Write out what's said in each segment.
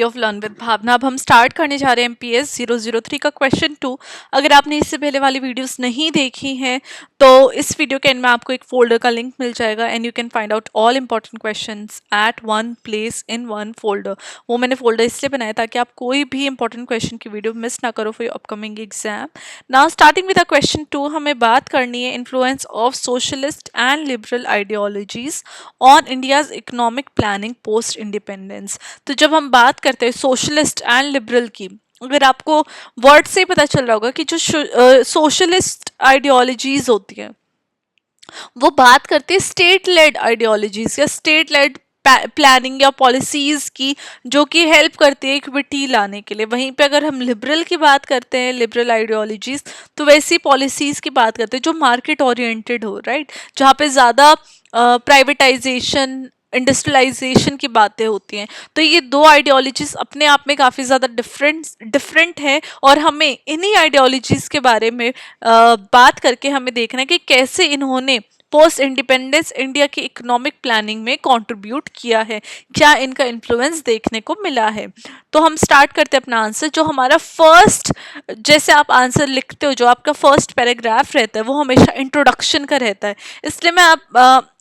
Of learn with भावना। अब हम start करने जा रहे हैं MPS 003 का क्वेश्चन 2। अगर आपने इससे पहले वाली वीडियोस नहीं देखी हैं तो इस वीडियो के एंड में आपको एक फोल्डर का लिंक मिल जाएगा and you can find out all important questions eight one place in one folder. वो मैंने फोल्डर इसलिए बनाया ताकि आप कोई भी इंपॉर्टेंट क्वेश्चन की वीडियो मिस ना करो for your upcoming exam. Now starting with the question 2, हमें बात करनी है influence of socialist and liberal ideologies on India's economic planning post independence. तो जब हम बात करते हैं सोशलिस्ट एंड लिबरल की, अगर आपको वर्ड से ही पता चल रहा होगा कि जो सोशलिस्ट आइडियोलॉजीज होती है वो बात करते हैं स्टेट लेड आइडियोलॉजीज या स्टेट लेड प्लानिंग या पॉलिसीज की, जो कि हेल्प करती है इक्विटी लाने के लिए। वहीं पे अगर हम लिबरल की बात करते हैं, लिबरल आइडियोलॉजीज, तो वैसी पॉलिसीज की बात करते हैं जो मार्केट ओरिएंटेड हो, राइट, जहाँ पे ज़्यादा प्राइवेटाइजेशन इंडस्ट्रियलाइजेशन की बातें होती हैं। तो ये दो आइडियोलॉजीज अपने आप में काफ़ी ज़्यादा डिफरेंट है और हमें इन्हीं आइडियोलॉजीज के बारे में बात करके हमें देखना है कि कैसे इन्होंने पोस्ट इंडिपेंडेंस इंडिया की इकोनॉमिक प्लानिंग में कंट्रीब्यूट किया है, क्या इनका इन्फ्लुएंस देखने को मिला है। तो हम स्टार्ट करते हैं अपना आंसर। जो हमारा फर्स्ट, जैसे आप आंसर लिखते हो, जो आपका फर्स्ट पैराग्राफ रहता है वो हमेशा इंट्रोडक्शन का रहता है, इसलिए मैं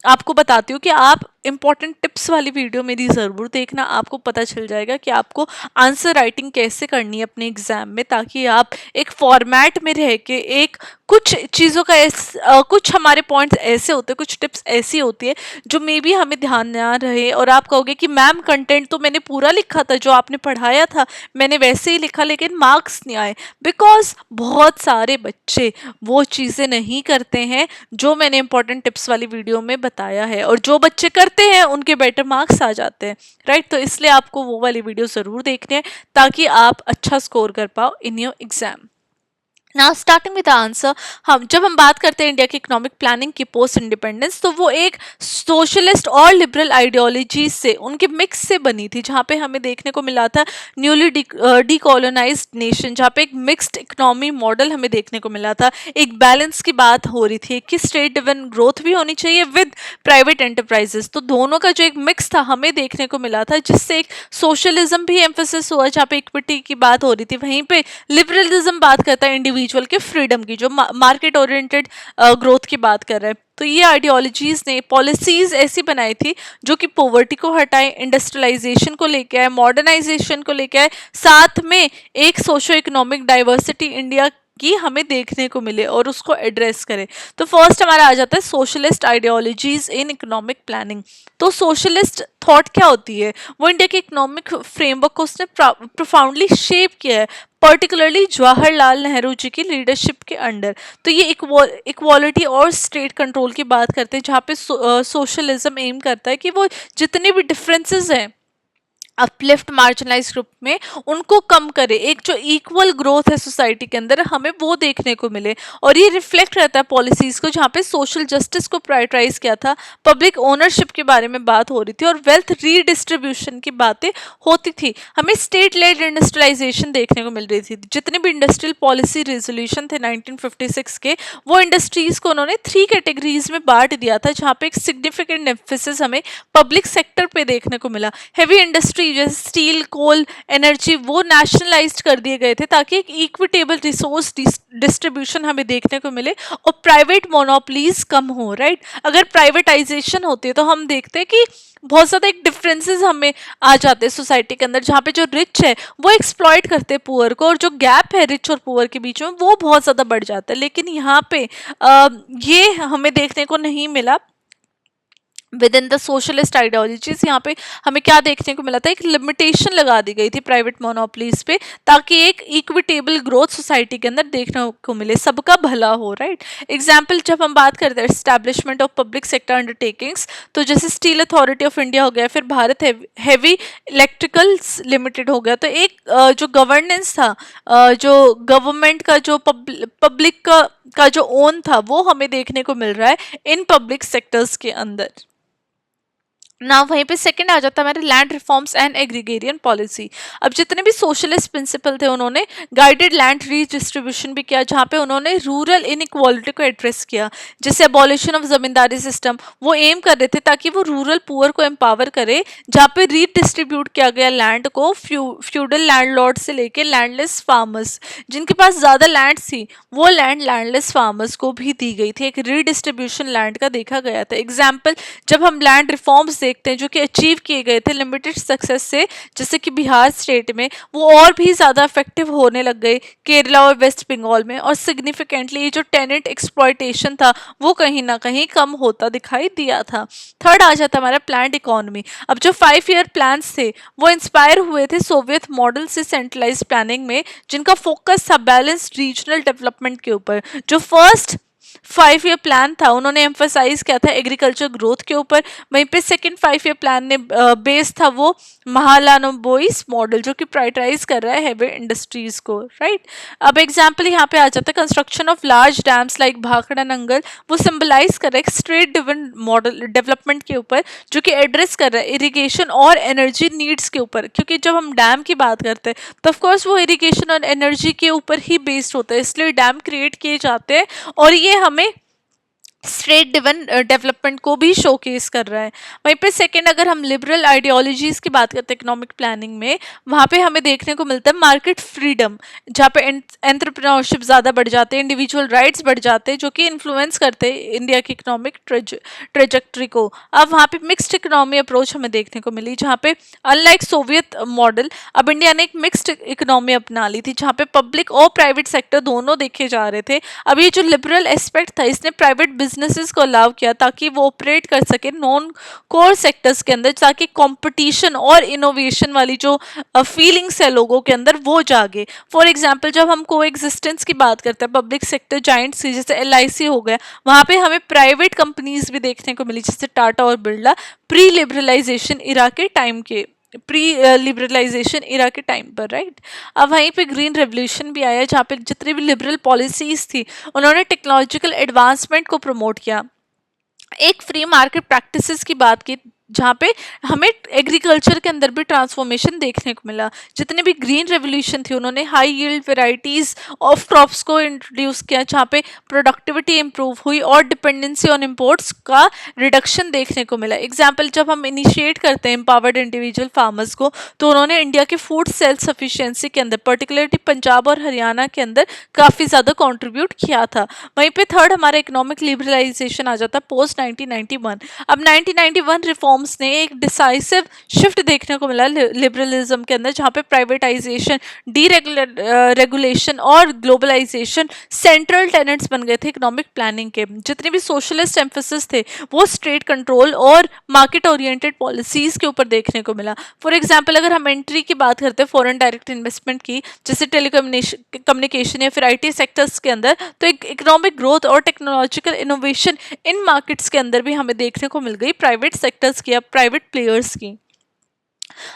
आपको बताती हूँ कि आप इंपॉर्टेंट टिप्स वाली वीडियो मेरी ज़रूर देखना। आपको पता चल जाएगा कि आपको आंसर राइटिंग कैसे करनी है अपने एग्जाम में, ताकि आप एक फॉर्मेट में रह के एक कुछ चीज़ों का कुछ हमारे पॉइंट्स ऐसे होते हैं, कुछ टिप्स ऐसी होती है जो मे बी हमें ध्यान ना रहे और आप कहोगे कि मैम कंटेंट तो मैंने पूरा लिखा था, जो आपने पढ़ाया था मैंने वैसे ही लिखा, लेकिन मार्क्स नहीं आए। बिकॉज बहुत सारे बच्चे वो चीज़ें नहीं करते हैं जो मैंने इंपॉर्टेंट टिप्स वाली वीडियो में बताया है, और जो बच्चे करते हैं उनके बेटर मार्क्स आ जाते हैं, राइट। तो इसलिए आपको वो वाली वीडियो ज़रूर देखनी है ताकि आप अच्छा स्कोर कर पाओ in your exam. Now starting with the answer, जब हम बात करते हैं इंडिया की इकोनॉमिक प्लानिंग की पोस्ट इंडिपेंडेंस, तो वो एक सोशलिस्ट और लिबरल आइडियोलॉजी से, उनके मिक्स से बनी थी, जहाँ पे हमें देखने को मिला था न्यूली डीकोलोनाइज्ड नेशन, जहाँ पे एक मिक्स्ड इकोनॉमी मॉडल हमें देखने को मिला था। एक बैलेंस की बात हो रही थी कि स्टेट ड्रिवन ग्रोथ भी होनी चाहिए विद प्राइवेट एंटरप्राइजेस। तो दोनों का जो एक मिक्स था हमें देखने को मिला था, जिससे एक सोशलिज्म भी एम्फोसिस हुआ, जहाँ पे इक्विटी की बात हो रही थी। वहीं पे लिबरलिज्म बात करता है इंडिविजुअल के फ्रीडम की, जो मार्केट ओरिएंटेड ग्रोथ की बात कर रहे हैं। तो ये आइडियोलॉजीज ने पॉलिसीज ऐसी बनाई थी जो कि पॉवर्टी को हटाए, इंडस्ट्रियलाइजेशन को लेके आए, मॉडर्नाइजेशन को लेके आए, साथ में एक सोशो इकोनॉमिक डाइवर्सिटी इंडिया की हमें देखने को मिले और उसको एड्रेस करे। तो फर्स्ट हमारा आ जाता है socialist ideologies in economic planning. तो सोशलिस्ट थॉट क्या होती है? वो इंडिया के इकोनॉमिक फ्रेमवर्क को उसने प्रोफाउंडली शेप किया है, पर्टिकुलरली जवाहरलाल नेहरू जी की लीडरशिप के अंडर। तो ये इक्वालिटी और स्टेट कंट्रोल की बात करते हैं, जहाँ पे सोशलिज्म एम करता है कि वो जितने भी डिफरेंसेस हैं अपलिफ्ट मार्जिनलाइज ग्रुप में, उनको कम करे, एक जो इक्वल ग्रोथ है सोसाइटी के अंदर हमें वो देखने को मिले। और ये रिफ्लेक्ट रहता है पॉलिसीज को, जहाँ पे सोशल जस्टिस को प्रायोरिटाइज किया था, पब्लिक ओनरशिप के बारे में बात हो रही थी और वेल्थ रीडिस्ट्रीब्यूशन की बातें होती थी। हमें स्टेट लेड इंडस्ट्रियलाइजेशन देखने को मिल रही थी। जितने भी इंडस्ट्रियल पॉलिसी रेजोल्यूशन थे 1956 के, वो इंडस्ट्रीज को उन्होंने 3 कैटेगरीज में बांट दिया था, जहाँ पे एक सिग्निफिकेंट एम्फेसिस हमें पब्लिक सेक्टर पे देखने को मिला। हेवी इंडस्ट्री जैसे स्टील, कोल, एनर्जी, वो नेशनलाइज्ड कर दिए गए थे ताकि एक इक्विटेबल रिसोर्स डिस्ट्रीब्यूशन हमें देखने को मिले और प्राइवेट मोनोपोलीज कम हो, राइट। अगर प्राइवेटाइजेशन होती है तो हम देखते हैं कि बहुत ज़्यादा एक डिफरेंसेस हमें आ जाते हैं सोसाइटी के अंदर, जहाँ पे जो रिच है वो एक्सप्लॉइट करते हैं पुअर को, और जो गैप है रिच और पुअर के बीच में वो बहुत ज़्यादा बढ़ जाता है। लेकिन यहाँ पे ये हमें देखने को नहीं मिला with in the socialist ideologies. यहाँ पे हमें क्या देखने को मिला था, एक लिमिटेशन लगा दी गई थी प्राइवेट मोनोपोलीज पे, ताकि एक इक्विटेबल ग्रोथ सोसाइटी के अंदर देखने को मिले, सबका भला हो, राइट। एग्जाम्पल जब हम बात करते हैं establishment of public sector undertakings, तो जैसे स्टील अथॉरिटी ऑफ इंडिया हो गया, फिर भारत हैवी इलेक्ट्रिकल्स लिमिटेड हो गया। तो एक जो गवर्नेंस था, जो गवर्नमेंट का जो पब्लिक का जो ओन था, वो हमें देखने को मिल रहा है इन पब्लिक सेक्टर्स के अंदर। ना वहीं पे सेकंड आ जाता है हमारे land reforms and agrarian policy. अब जितने भी सोशलिस्ट प्रिंसिपल थे उन्होंने गाइडेड लैंड रीडिस्ट्रीब्यूशन भी किया, जहाँ पे उन्होंने रूरल इनइक्वालिटी को एड्रेस किया, जैसे अबॉलिशन ऑफ जमींदारी सिस्टम। वो एम कर रहे थे ताकि वो रूरल पुअर को एम्पावर करे, जहाँ पे रीडिस्ट्रीब्यूट किया गया लैंड को फ्यूडल लैंडलॉर्ड से लेके लैंडलेस फार्मर्स, जिनके पास ज्यादा लैंड थी वो लैंड लैंडलेस फार्मर्स को भी दी गई थी। एक रीडिस्ट्रीब्यूशन लैंड का देखा गया था। एग्जाम्पल जब हम लैंड रिफॉर्म्स देखते हैं जो कि अचीव किए गए थे लिमिटेड सक्सेस से, जैसे कि बिहार स्टेट में, वो और भी ज़्यादा इफेक्टिव होने लग गए केरला और वेस्ट बंगाल में, और सिग्निफिकेंटली ये जो टेनेंट एक्सप्लॉयटेशन था वो कहीं ना कहीं कम होता दिखाई दिया था। थर्ड आ जाता हमारा प्लान्ड इकोनॉमी। अब जो 5 ईयर प्लान्स थे वो इंस्पायर हुए थे सोवियत मॉडल से सेंट्रलाइज प्लानिंग में, जिनका फोकस था बैलेंस्ड रीजनल डेवलपमेंट के ऊपर। जो फर्स्ट 5 ईयर प्लान था उन्होंने एम्फोसाइज किया था एग्रीकल्चर ग्रोथ के ऊपर। वहीं पे सेकंड 5 ईयर प्लान ने बेस था वो महालानोबोइस मॉडल, जो कि प्रायोरिटाइज कर रहा है हेवी इंडस्ट्रीज को, राइट। अब एग्जांपल यहाँ पे आ जाता है construction of large dams like Bhakra Nangal. वो सिंबलाइज कर रहा है स्ट्रेट ड्रिवन मॉडल डेवलपमेंट के ऊपर, जो कि एड्रेस कर रहा है इरिगेशन और एनर्जी नीड्स के ऊपर, क्योंकि जब हम डैम की बात करते हैं तो ऑफकोर्स वो इरिगेशन और एनर्जी के ऊपर ही बेस्ड होता है, इसलिए डैम क्रिएट किए जाते हैं और ये हमें स्ट्रेट ड्रिवन डेवलपमेंट को भी शोकेस कर रहा है। वहीं पे सेकंड अगर हम लिबरल आइडियोलॉजीज की बात करते हैं इकोनॉमिक प्लानिंग में, वहाँ पे हमें देखने को मिलता है मार्केट फ्रीडम, जहाँ पे एंटरप्रेन्योरशिप ज़्यादा बढ़ जाते हैं, इंडिविजुअल राइट्स बढ़ जाते हैं, जो कि इन्फ्लुएंस करते हैं इंडिया की इकोनॉमिक ट्रेजेक्ट्री को। अब वहाँ पे मिक्स्ड इकोनॉमी अप्रोच हमें देखने को मिली, जहाँ पे अनलाइक सोवियत मॉडल अब इंडिया ने एक मिक्स्ड इकोनॉमी अपना ली थी, जहाँ पे पब्लिक और प्राइवेट सेक्टर दोनों देखे जा रहे थे। अब ये जो लिबरल एस्पेक्ट था इसने प्राइवेट बिजनेसेस को अलाउ किया ताकि वो ऑपरेट कर सके नॉन कोर सेक्टर्स के अंदर, ताकि कंपटीशन और इनोवेशन वाली जो फीलिंग्स है लोगों के अंदर वो जागे। फॉर एग्जांपल जब हम को एग्जिस्टेंस की बात करते हैं पब्लिक सेक्टर जाइंट्स की, जैसे LIC हो गया, वहाँ पे हमें प्राइवेट कंपनीज भी देखने को मिली जैसे टाटा और बिरला, प्री लिबरलाइजेशन इरा के टाइम के प्री लिबरलाइजेशन इरा के टाइम पर, राइट। अब वहीं पे ग्रीन रेवोल्यूशन भी आया, जहाँ पे जितनी भी लिबरल पॉलिसीज थी उन्होंने टेक्नोलॉजिकल एडवांसमेंट को प्रमोट किया। एक फ्री मार्केट प्रैक्टिसेस की बात की, जहाँ पे हमें एग्रीकल्चर के अंदर भी ट्रांसफॉर्मेशन देखने को मिला। जितने भी ग्रीन रेवोल्यूशन थी उन्होंने high yield varieties of crops को इंट्रोड्यूस किया, जहाँ पे प्रोडक्टिविटी इंप्रूव हुई और डिपेंडेंसी ऑन इंपोर्ट्स का रिडक्शन देखने को मिला। एग्जाम्पल जब हम इनिशिएट करते हैं एम्पावर्ड इंडिविजुअल फार्मर्स को, तो उन्होंने इंडिया के फूड सेल्फ सफिशिएंसी के अंदर पर्टिकुलरली पंजाब और हरियाणा के अंदर काफ़ी ज़्यादा कॉन्ट्रीब्यूट किया था। वहीं पे थर्ड हमारा इकोनॉमिक लिबरलाइजेशन आ जाता है पोस्ट 1991। अब 1991 रिफॉर्म्स ने एक डिसाइसिव शिफ्ट देखने को मिला लिबरलिज्म के अंदर, जहाँ पे प्राइवेटाइजेशन, रेगुलेशन और ग्लोबलाइजेशन सेंट्रल टेनेंट्स बन गए थे इकोनॉमिक प्लानिंग के। जितने भी सोशलिस्ट एम्फेसिस थे वो स्टेट कंट्रोल और मार्केट ओरिएंटेड पॉलिसीज के ऊपर देखने को मिला। फॉर एग्जाम्पल अगर हम एंट्री की बात करते हैं फॉरेन डायरेक्ट इन्वेस्टमेंट की, जैसे टेलीकम्युनिकेशन या फिर IT सेक्टर्स के अंदर, तो एक इकोनॉमिक ग्रोथ और टेक्नोलॉजिकल इनोवेशन इन मार्केट्स के अंदर भी हमें देखने को मिल गई प्राइवेट सेक्टर्स की या प्राइवेट प्लेयर्स की।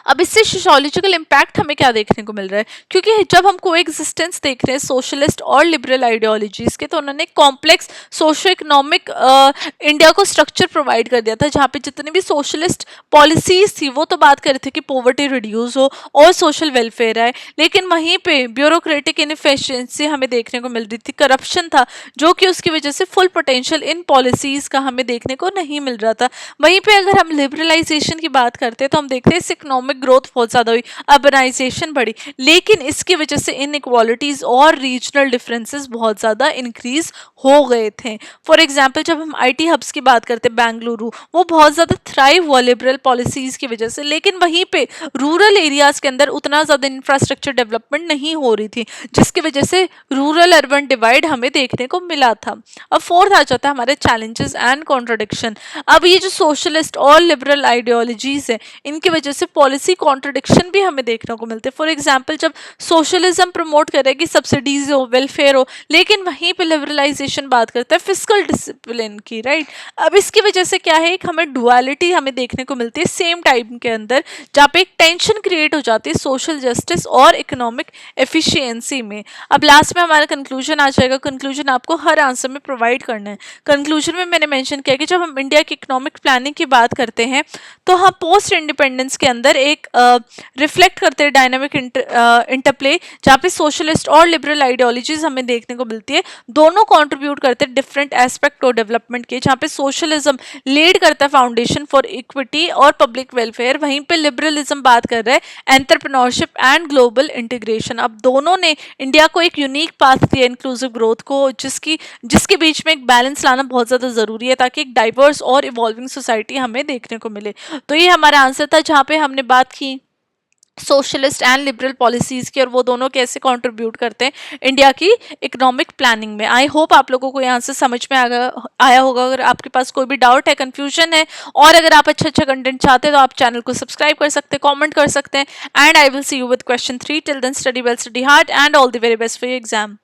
अब इससे सोशोलॉजिकल इम्पैक्ट हमें क्या देखने को मिल रहा है, क्योंकि जब हम को एग्जिस्टेंस देख रहे हैं सोशलिस्ट और लिबरल आइडियोलॉजीज के, तो उन्होंने कॉम्प्लेक्स सोशो इकोनॉमिक इंडिया को स्ट्रक्चर प्रोवाइड कर दिया था, जहाँ पे जितनी भी सोशलिस्ट पॉलिसीज थी वो तो बात कर रहे थे कि पॉवर्टी रिड्यूस हो और सोशल वेलफेयर आए, लेकिन वहीं पे ब्यूरोक्रेटिक इनफिशिएंसी हमें देखने को मिल रही थी, करप्शन था, जो कि उसकी वजह से फुल पोटेंशियल इन पॉलिसीज का हमें देखने को नहीं मिल रहा था। वहीं पे अगर हम लिबरलाइजेशन की बात करते हैं तो हम देखते हैं इकोनॉमिक ग्रोथ बहुत ज़्यादा हुई, अर्बनाइजेशन बढ़ी, लेकिन इसकी वजह से इनइक्वालिटीज़ और रीजनल डिफरेंसेस बहुत ज़्यादा इंक्रीज हो गए थे। फॉर एग्जांपल जब हम IT हब्स की बात करते हैं, बेंगलुरु वो बहुत ज़्यादा थ्राइव हुआ लिबरल पॉलिसीज़ की वजह से, लेकिन वहीं पे रूरल एरियाज़ के अंदर उतना ज़्यादा इंफ्रास्ट्रक्चर डेवलपमेंट नहीं हो रही थी, जिसकी वजह से रूरल अर्बन डिवाइड हमें देखने को मिला था। अब फोर्थ आ जाता है हमारे चैलेंजेस एंड कॉन्ट्रडिक्शन। अब ये जो सोशलिस्ट और लिबरल आइडियोलॉजीज है इनकी वजह से पॉलिसी कॉन्ट्रडिक्शन भी हमें देखने को मिलते हैं। फॉर एग्जाम्पल, जब सोशलिज्म प्रमोट करेगी सब्सिडीज हो, वेलफेयर हो, लेकिन वहीं पे लिबरलाइजेशन बात करता है फिस्कल डिसिप्लिन की, राइट। अब इसकी वजह से क्या है, एक हमें डुअलिटी हमें देखने को मिलती है सेम टाइम के अंदर, जहाँ पे एक टेंशन क्रिएट हो जाती है सोशल जस्टिस और इकोनॉमिक एफिशिएंसी में। अब लास्ट में हमारा कंक्लूजन आ जाएगा। कंक्लूजन आपको हर आंसर में प्रोवाइड करना है। कंक्लूजन में मैंने मेंशन किया कि जब हम इंडिया की इकोनॉमिक प्लानिंग की बात करते हैं तो हम पोस्ट इंडिपेंडेंस के अंदर एक रिफ्लेक्ट करते हैं डायनामिक इंटरप्ले, जहाँ पे सोशलिस्ट और लिबरल आइडियोलॉजीज हमें देखने को मिलती है। दोनों कंट्रीब्यूट करते हैं डिफरेंट एस्पेक्ट और डेवलपमेंट के, जहाँ पे सोशलिज्म लीड करता है फाउंडेशन फॉर इक्विटी और पब्लिक वेलफेयर, वहीं पे लिबरलिज्म बात कर रहा है एंटरप्रेन्योरशिप एंड ग्लोबल इंटीग्रेशन। अब दोनों ने इंडिया को एक यूनिक पाथ दिया इंक्लूसिव ग्रोथ को, जिसके बीच में एक बैलेंस लाना बहुत ज़्यादा ज़रूरी है ताकि एक डाइवर्स और इवॉल्विंग सोसाइटी हमें देखने को मिले। तो ये हमारा आंसर था, जहाँ पे हमने बात की सोशलिस्ट एंड लिबरल पॉलिसीज की और वो दोनों कैसे कंट्रीब्यूट करते हैं इंडिया की इकोनॉमिक प्लानिंग में। आई होप आप लोगों को यहाँ से समझ में आया होगा। अगर आपके पास कोई भी डाउट है, कंफ्यूजन है, और अगर आप अच्छा कंटेंट चाहते हैं तो आप चैनल को सब्सक्राइब कर सकते हैं, कॉमेंट कर सकते हैं। And I will see you with question 3। Till then study well, study hard, and all the very best for your exam.